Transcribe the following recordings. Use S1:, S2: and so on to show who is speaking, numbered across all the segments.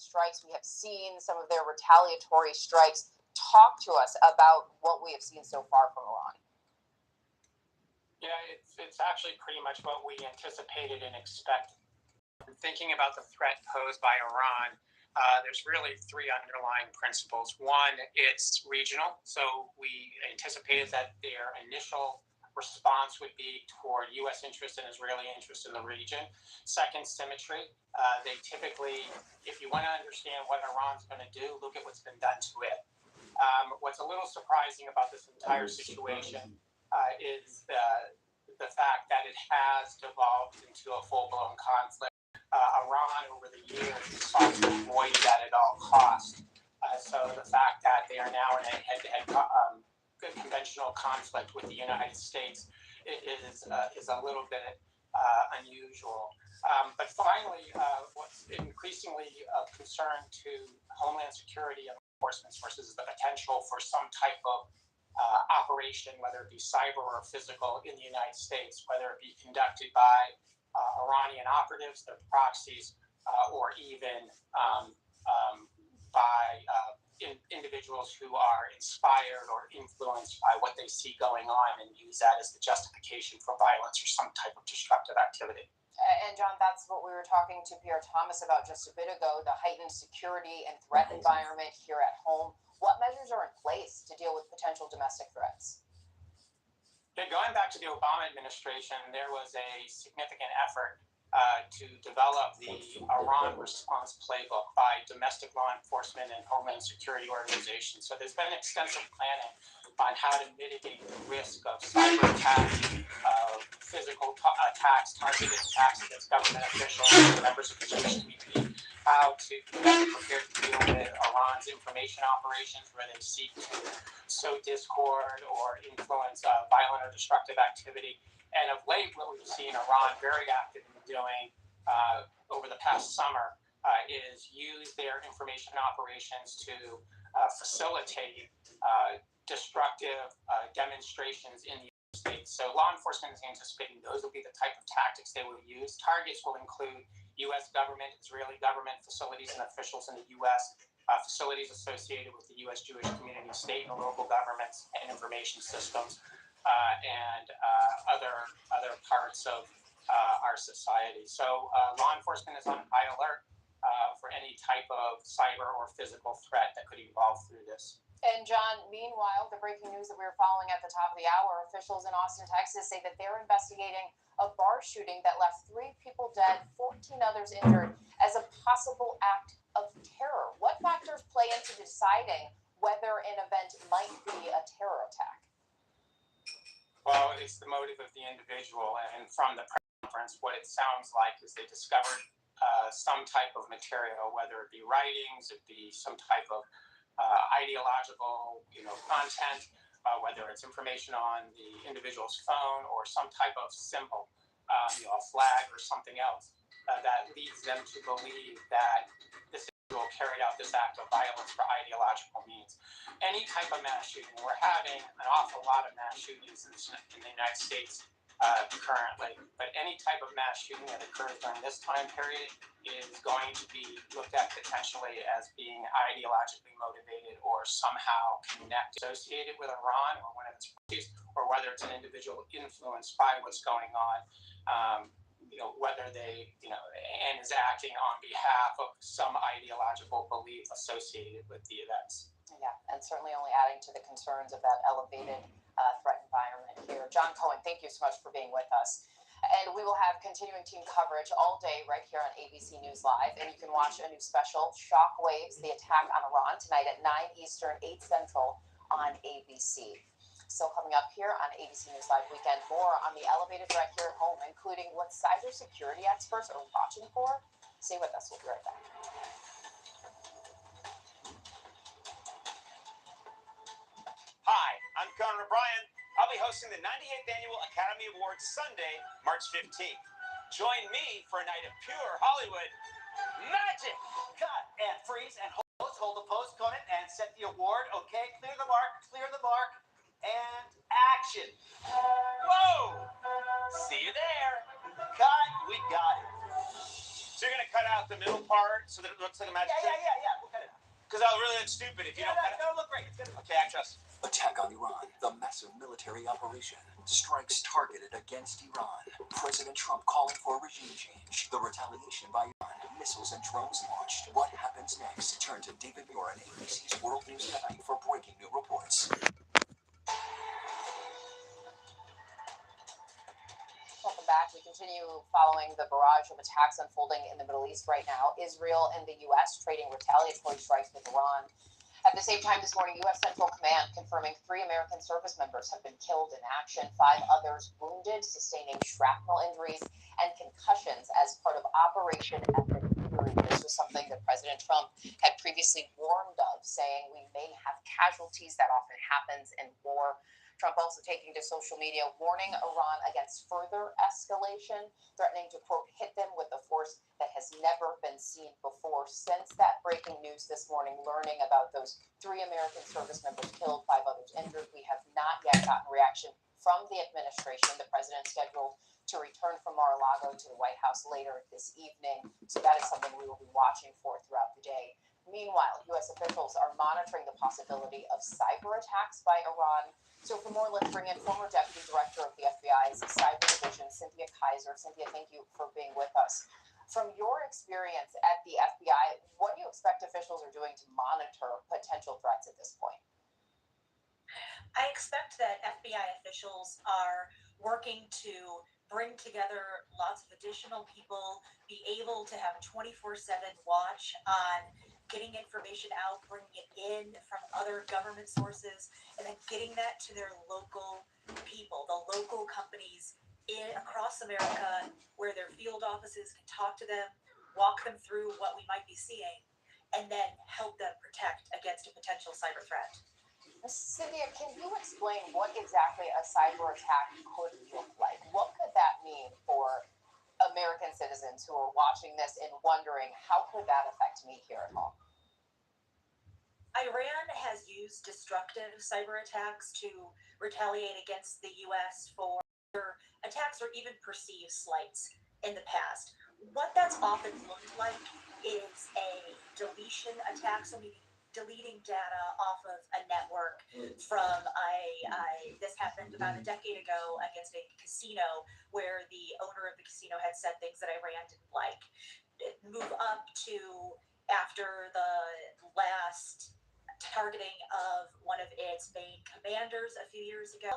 S1: strikes. We have seen some of their retaliatory strikes. Talk to us about what we have seen so far from Iran.
S2: Yeah, it's actually pretty much what we anticipated and expected. Thinking about the threat posed by Iran, there's really three underlying principles. One, it's regional. So we anticipated that their initial response would be toward U.S. interest and Israeli interest in the region. Second, symmetry. They typically, if you want to understand what Iran's going to do, look at what's been done to it. What's a little surprising about this entire situation is the fact that it has devolved into a full-blown conflict. Iran, over the years, sought to avoid that at all costs. So the fact that they are now in a head-to-head conventional conflict with the United States is a little bit unusual. But finally, what's increasingly of concern to Homeland Security and enforcement sources is the potential for some type of operation, whether it be cyber or physical, in the United States, whether it be conducted by Iranian operatives, their proxies, or even by individuals who are inspired or influenced by what they see going on and use that as the justification for violence or some type of destructive activity.
S1: And John, that's what we were talking to Pierre Thomas about just a bit ago, the heightened security and threat environment here at home. What measures are in place to deal with potential domestic threats?
S2: Yeah, going back to the Obama administration, there was a significant effort to develop the Iran response playbook by domestic law enforcement and Homeland Security organizations. So there's been extensive planning on how to mitigate the risk of cyber attacks, physical attacks, targeted attacks against government officials and members of the Jewish community, how to be prepared to deal with Iran's information operations where they seek to sow discord or influence violent or destructive activity. And of late, what we've seen Iran very active in doing over the past summer is use their information operations to facilitate destructive demonstrations in the United States. So law enforcement is anticipating those will be the type of tactics they will use. Targets will include U.S. government, Israeli government facilities and officials in the U.S., facilities associated with the U.S. Jewish community, state and local governments and information systems, and other parts of our society. So law enforcement is on high alert for any type of cyber or physical threat that could evolve through this.
S1: And John, meanwhile, the breaking news that we were following at the top of the hour, officials in Austin, Texas say that they're investigating a bar shooting that left 3 people dead, 14 others injured as a possible act of terror. What factors play into deciding whether an event might be a terror attack?
S2: Well, it's the motive of the individual, and from the press conference, what it sounds like is they discovered some type of material, whether it be writings, it be some type of ideological, content, whether it's information on the individual's phone or some type of symbol, a flag or something else, that leads them to believe that this individual carried out this act of violence for ideological means. Any type of mass shooting, we're having an awful lot of mass shootings in the United States currently, but any type of mass shooting that occurs during this time period is going to be looked at potentially as being ideologically motivated or somehow connected, associated with Iran or one of its parties, or whether it's an individual influenced by what's going on, whether they, and is acting on behalf of some ideological belief associated with the events.
S1: Yeah, and certainly only adding to the concerns of that elevated threat environment here. John Cohen, thank you so much for being with us. And we will have continuing team coverage all day right here on ABC News Live. And you can watch a new special, Shockwaves, the attack on Iran, tonight at 9 Eastern, 8 Central on ABC. Still coming up here on ABC News Live Weekend, more on the elevated threat here at home, including what cybersecurity experts are watching for. Stay with us. We'll be right back.
S3: Hi, I'm Conan O'Brien. I'll be hosting the 98th Annual Academy Awards Sunday, March 15th. Join me for a night of pure Hollywood magic.
S4: Cut and freeze and hold the pose, Conan, and set the award. Okay, clear the mark, and action.
S3: Whoa! See you there.
S4: Cut, we got it.
S3: So you're going to cut out the middle parts so that it looks like a magic
S4: Yeah.
S3: trick?
S4: We'll cut it out.
S3: Because I'll really look stupid if you don't cut
S4: It's
S3: it.
S4: gonna look great. It's gonna.
S3: Okay, I trust.
S5: Attack on Iran, the massive military operation. Strikes targeted against Iran. President Trump calling for regime change. The retaliation by Iran. Missiles and drones launched. What happens next? Turn to David Muir on ABC's World News Tonight for breaking new reports.
S1: Welcome back. We continue following the barrage of attacks unfolding in the Middle East right now. Israel and the U.S. trading retaliatory strikes with Iran. At the same time this morning, U.S. Central Command confirming 3 American service members have been killed in action, 5 others wounded, sustaining shrapnel injuries and concussions as part of Operation Epic Fury. This was something that President Trump had previously warned of, saying we may have casualties. That often happens in war. Trump also taking to social media, warning Iran against further escalation, threatening to, quote, hit them with a force that has never been seen before. Since that breaking news this morning, learning about those 3 American service members killed, 5 others injured, we have not yet gotten reaction from the administration. The president scheduled to return from Mar-a-Lago to the White House later this evening. So that is something we will be watching for throughout the day. Meanwhile, U.S. officials are monitoring the possibility of cyber attacks by Iran. So for more, let's bring in former Deputy Director of the FBI's Cyber Division, Cynthia Kaiser. Cynthia, thank you for being with us. From your experience at the FBI, what do you expect officials are doing to monitor potential threats at this point?
S6: I expect that FBI officials are working to bring together lots of additional people, be able to have 24/7 watch on getting information out, bringing it in from other government sources, and then getting that to their local people, the local companies across America, where their field offices can talk to them, walk them through what we might be seeing, and then help them protect against a potential cyber threat.
S1: Cynthia, can you explain what exactly a cyber attack could look like? What could that mean for American citizens who are watching this and wondering, how could that affect me here at home?
S6: Iran has used destructive cyber attacks to retaliate against the U.S. for attacks or even perceived slights in the past. What that's often looked like is a deletion attack, so maybe deleting data off of a network from this happened about a decade ago against a casino where the owner of the casino had said things that Iran didn't like. Move up to after the last targeting of one of its main commanders a few years ago.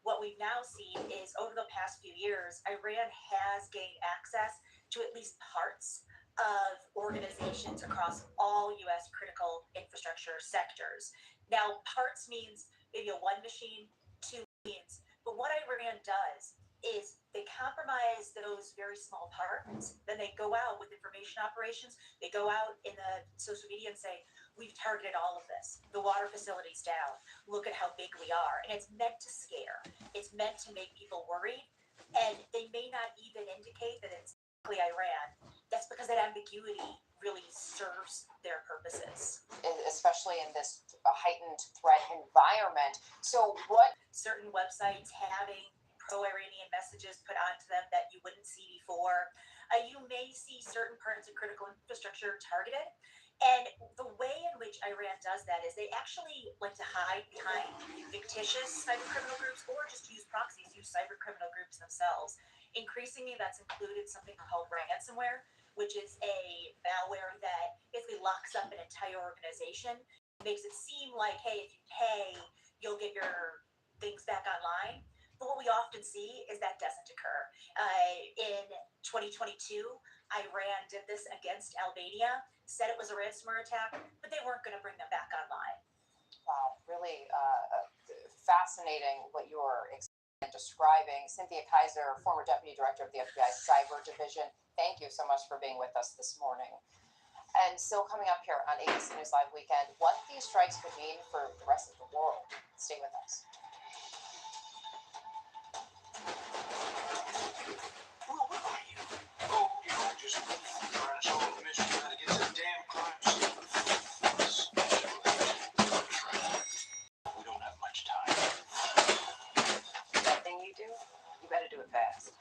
S6: What we've now seen is over the past few years, Iran has gained access to at least parts of organizations across all U.S. critical infrastructure sectors. Now, parts means maybe a 1 machine, 2 machines, but what Iran does is they compromise those very small parts, then they go out with information operations, they go out in the social media and say, we've targeted all of this, the water facility's down, look at how big we are, and it's meant to scare, it's meant to make people worried, and they may not even indicate that it's Iran. That's because that ambiguity really serves their purposes.
S1: Especially in this heightened threat environment. So what
S6: certain websites having pro-Iranian messages put onto them that you wouldn't see before. You may see certain parts of critical infrastructure targeted. And the way in which Iran does that is they actually like to hide behind fictitious cyber criminal groups or just use proxies, use cyber criminal groups themselves. Increasingly, that's included something called ransomware, which is a malware that basically locks up an entire organization, makes it seem like, hey, if you pay, you'll get your things back online. But what we often see is that doesn't occur. In 2022, Iran did this against Albania, said it was a ransomware attack, but they weren't going to bring them back online.
S1: Wow, really fascinating what you're describing. Cynthia Kaiser, former Deputy Director of the FBI Cyber Division, thank you so much for being with us this morning. And still coming up here on ABC News Live Weekend, what these strikes could mean for the rest of the world. Stay with us.
S7: Well, where are you? Oh, just trying to solve the mystery how to get to the damn crime scene. We don't have much time.
S8: That thing you do, you better do it fast.